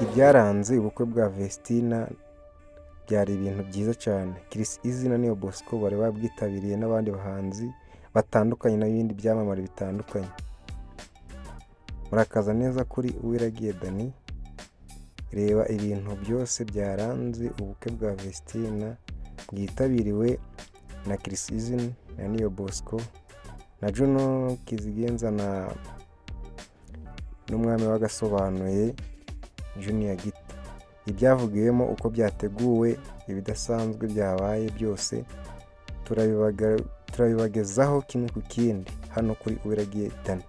Ibyaranze ubukwe bwa Vestina byari ibintu byiza cyane. Chris Easy na Neo Bosco bari babwitabiriye n'abandi bahanzi batandukanye n'ibindi byamamare bitandukanye. Murakaza neza kuri Uwiragiye Dani. Reba ibintu byose byaranze ubukwe bwa Vestina bwitabiriwe na Chris Easy na Neo Bosco na Juno Kizigenza n'umwami w'agasobanuye Junior Gito. Ibyavugiwemo uko byateguwe, ibidasanzwe byabaye byose turabibagezaho kimwe ku kindi hano kuri Uwiragiye Dani.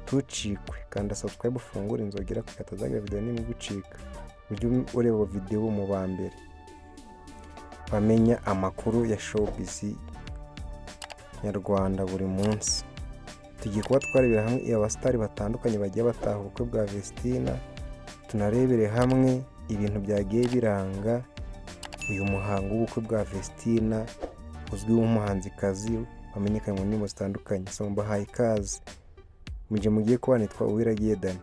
Tucikwe kandi subscribe, ufungure inzogera kugira atazagira video nimwe gucika. Ujye ureba video mu ba mbere bamenya amakuru ya showbiz nyarwanda buri munsi. Tugiye kuba twarebera hamwe abasitari batandukanye bagiye bataha ubukwe bwa Vestina, tunarebere hamwe ibintu byagiye biranga uyu muhango w'ubukwe bwa Vestina uzwi nk'umuhanzikazi wamenyekanye mu ndirimbo zitandukanye. So mbahaye ikaze muje mugiye kuba nitwa Uwiragiye Dani.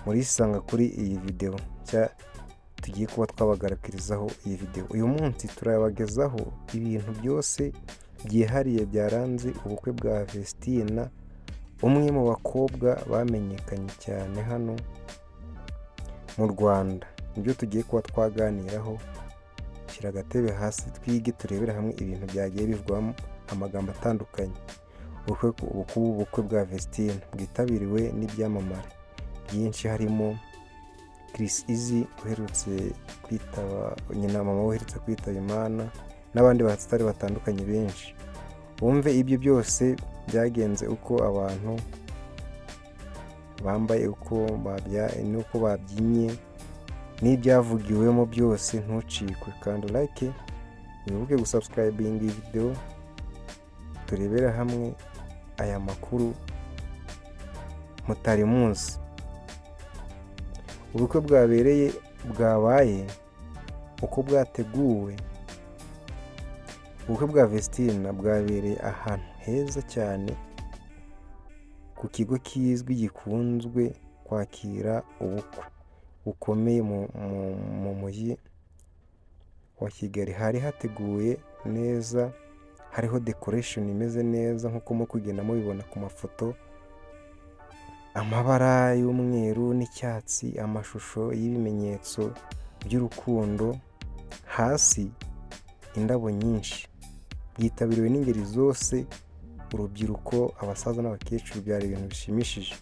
Murisanga kuri iyi video tugiye kuba twabagaragarizaho iyi video. Uyu munsi turabagezaho ibintu byose byihariye byaranze ubukwe bwa Vestina, umwe mu bakobwa bamenyekanye cyane hano mu Rwanda. Nibyo tugiye kuba twaganiraho. Shyira agatebe hasi twige turebera hamwe ibintu byagiye bivugwamo amagambo atandukanye. Ubukwe bwa Vestina bwitabiriwe n'ibyamamare byinshi, harimo Chris Easy uherutse kwitaba nyina mama uherutse kwitaba Imana n'abandi basitari batandukanye benshi. Wumve ibyo byose byagenze, uko abantu bambaye, uko babyinnye n'ibyavugiwemo byose. Ntucikwe kandi like, wibuke gusubscribing iyi video turebera hamwe aya makuru mutari muzi. Ubukwe bwabaye uko bwateguwe. Ubukwe bwa Vestina bwabereye ahantu heza cyane ku kigo kizwi gikunzwe kwakira ubukwe bukomeye mu mujyi wa Kigali. Hari hateguye neza, hariho decoration imeze neza nk'uko mu kugenda mubibona ku mafoto, amabara y'umweru n'icyatsi, amashusho y'ibimenyetso by'urukundo, hasi indabo nyinshi. Byitabiriwe n'ingeri zose, urubyiruko, abasaza n'abakecuru. Byari ibintu bishimishije.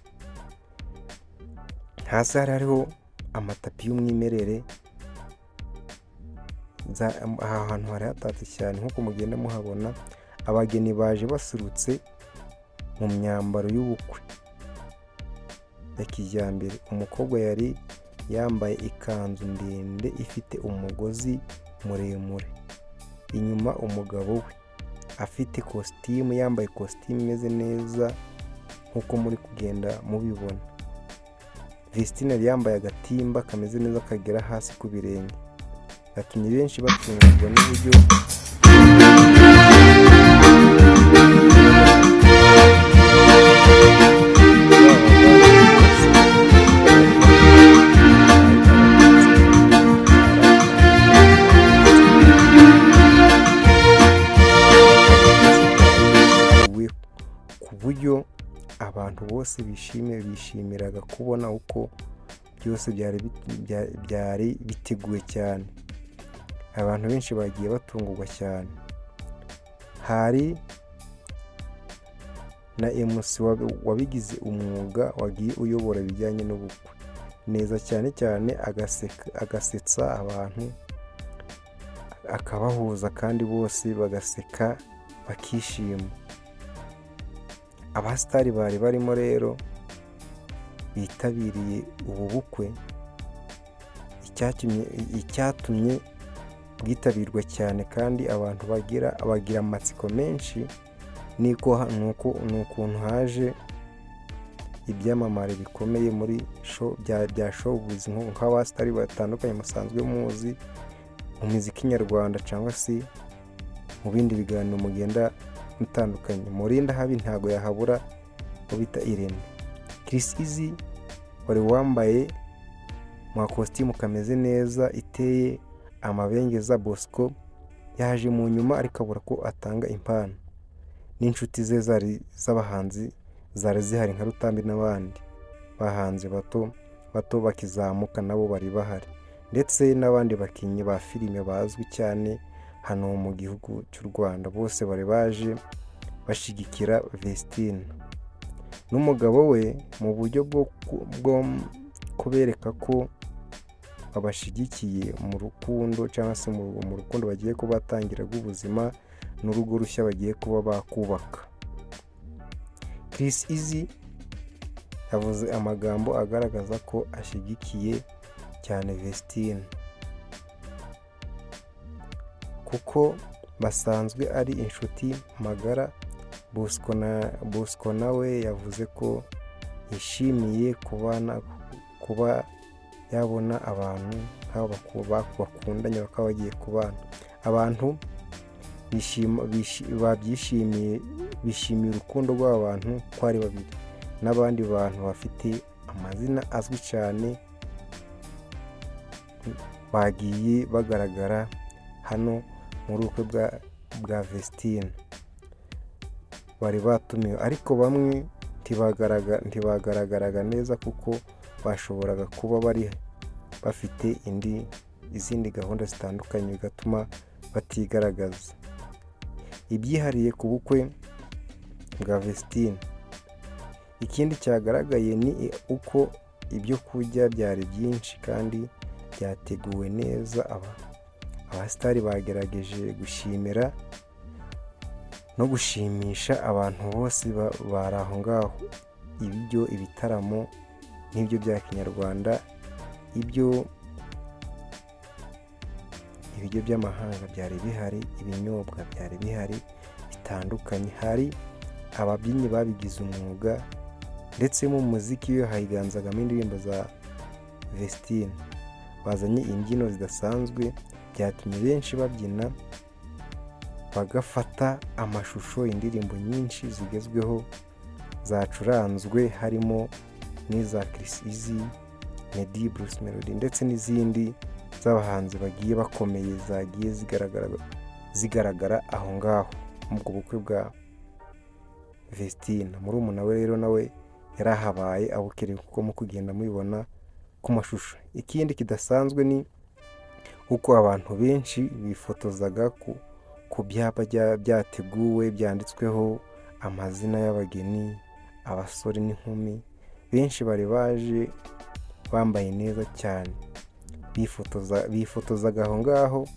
Hasi hariho amatapi y'umwimerere. Aha hantu hari hatatse cyane nk'uko mugenda muhabona. Abageni baje basurutse mu myambaro y'ubukwe ya kijyambere. Umukobwa yari yambaye ikanzu ndende ifite umugozi muremure. Inyuma umugabo we afite kositimu, yambaye kositimu imeze neza nk'uko muri kugenda mubibona. Vestina yari yambaye agatimba kameze neza kagera hasi ku birenge. Yatumye benshi batungurwa n'uburyo abantu bose bishimiraga kubona uko byose byari biteguye cyane. Abantu benshi bagiye batungurwa cyane. Hari na MC wabigize umwuga, wagiye uyobora ibijyanye n'ubukwe neza cyane agasetsa abantu, akabahuza kandi bose bagaseka bakishima. Abasitari bari barimo rero bitabiriye ubu bukwe. Icyatumye bwitabirwa cyane kandi abantu bagira amatsiko menshi ni ukuntu haje ibyamamare bikomeye muri bya showbiz nk'abasitari batandukanye musanzwe muzi mu muziki nyarwanda cyangwa se mu bindi biganiro mugenda mutandukanye. Murinda habi ntago yahabura ubita Irene. Chris Easy wari wambaye mu kositimu kameze neza iteye amabengeza. Bosco yaje mu nyuma ariko abura ko atanga impano. N'inshuti ze z'abahanzi zari zihari nka Rutambi n'abandi bahanzi bato bakizamuka nabo bari bahari, ndetse n'abandi bakinnyi ba filime bazwi cyane hano mu gihugu cy'u Rwanda. Bose bari baje bashyigikira Vestine n'umugabo we mu buryo bwo kubereka ko babashyigikiye mu rukundo cyangwa se mu rukundo bagiye kuba batangira rw'ubuzima n'urugo rushya bagiye kuba bakubaka. Chris Easy yavuze amagambo agaragaza ko ashyigikiye cyane Vestine kuko basanzwe ari inshuti magara. Bosco nawe yavuze ko yishimiye kuba yabona abantu nk'abo bakundanye bakaba bagiye kubana. Abantu bishimiye urukundo rw'abantu ko ari babiri, n'abandi bantu bafite amazina azwi cyane bagiye bagaragara hano muri ubukwe bwa Vestine bari batumiwe, ariko bamwe ntibagaragaraga neza kuko bashoboraga kuba bari bafite izindi gahunda zitandukanye bigatuma batigaragaza. Ibyihariye ku bukwe bwa Vestine, ikindi cyagaragaye ni uko ibyo kurya byari byinshi kandi byateguwe neza. Abasitari bagerageje gushimira no gushimisha abantu bose bari aho ngaho. Ibiryo, ibitaramo n'ibyo bya kinyarwanda, ibiryo by'amahanga byari bihari, ibinyobwa byari bihari bitandukanye. Hari ababyinnyi babigize umwuga, ndetse mu muziki iyo higanzagamo indirimbo za Vestine. Bazanye imbyino zidasanzwe byatumye benshi babyina, bagafata amashusho. Indirimbo nyinshi zigezweho zacuranzwe harimo n'iza Chris Easy, Meddy, Bruce Melody ndetse n'izindi z'abahanzi bagiye bakomeye zagiye zigaragara aho ngaho mu bukwe bwa Vestine. Murumuna we rero nawe yarahabaye abukereye kuko mu kugenda mubibona ku mashusho. Ikindi kidasanzwe ni uko abantu benshi bifotozaga ku byapa byateguwe byanditsweho amazina y'abageni, abasore n'inkumi. Benshi bari baje bambaye neza cyane, bifotozaga aho ngaho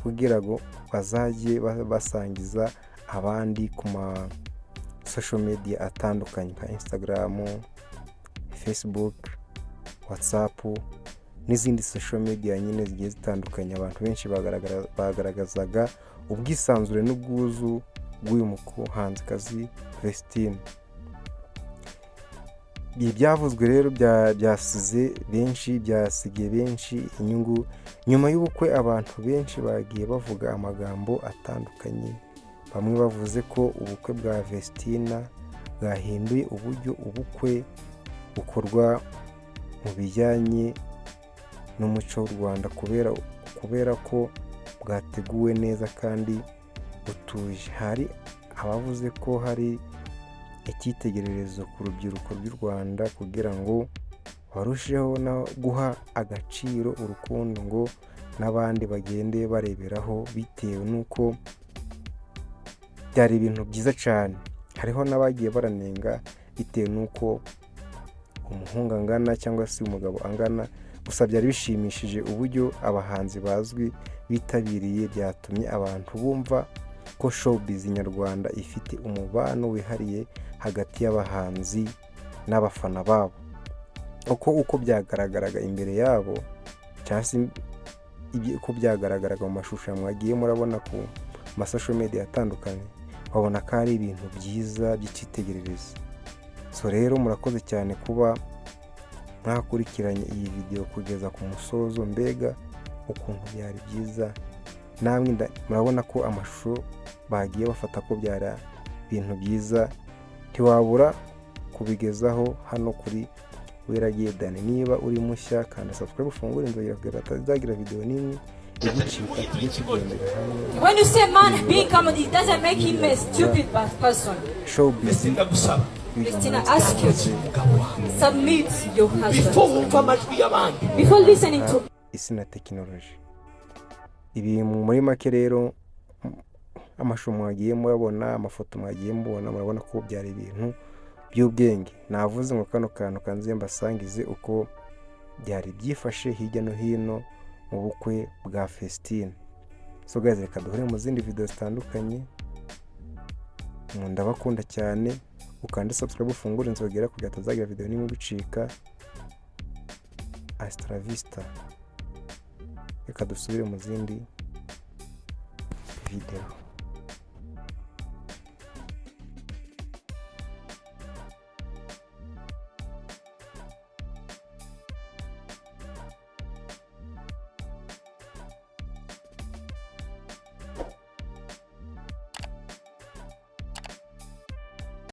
kugira ngo bazajye basangiza abandi ku ma social media atandukanye nka Instagram, Facebook, WhatsApp n'izindi social media nyine zigiye zitandukanye. Abantu benshi bagaragazaga ubwisanzure n'ubwuzu bw'uyu muhanzikazi Vestine. Ibi byavuzwe rero byasigiye benshi inyungu. Nyuma y'ubukwe abantu benshi bagiye bavuga amagambo atandukanye. Bamwe bavuze ko ubukwe bwa Vestine bwahinduye uburyo ubukwe bukorwa mu bijyanye n'umuco w'u Rwanda kubera ko bwateguwe neza kandi butuje. Hari abavuze ko hari icyitegererezo ku rubyiruko rw'u Rwanda kugira ngo barusheho no guha agaciro urukundo, ngo n'abandi bagende bareberaho bitewe n'uko byari ibintu byiza cyane. Hariho n'abagiye baranenga bitewe n'uko umuhungu angana cyangwa se umugabo angana, gusa byari bishimishije uburyo abahanzi bazwi bitabiriye. Byatumye abantu bumva ko showbiz nyarwanda ifite umubano wihariye hagati y'abahanzi n'abafana babo. Uko byagaragaraga imbere yabo cyangwa se uko byagaragaraga mu mashusho mwagiye murabona ku social media atandukanye, babona ko ari ibintu byiza by'icyitegererezo. So rero murakoze cyane kuba mwakurikiranye iyi video kugeza ku musozo. Mbega ukuntu byari byiza, namwe murabona ko amashusho bagiye bafata ko byari ibintu byiza. Ntiwabura kubigezaho hano kuri weragiye Dani. Niba uri mushya kandi subscribe ufungure inzogera kugira atazagira video n'imwe igucika, tujye tugendera hamwe. When you say man being comedy, it doesn't make him a stupid person. Showbiz. Christina, ask you submit your husband before listening to isi na tekinoloji. Ibi muri make rero amashusho mwagiye murabona, amafoto mwagiye mubona, murabona ko byari ibintu by'ubwenge. Navuze ngo kano kantu kanze mbasangize uko byari byifashe hirya no hino mu bukwe bwa Vestine. So guys, reka duhure mu zindi video zitandukanye. Ndabakunda cyane, ukande subscribe ufungure inzogera kugira atazagira video n'imwe bicika. Hasta la vista. Reka dusubire mu zindi video.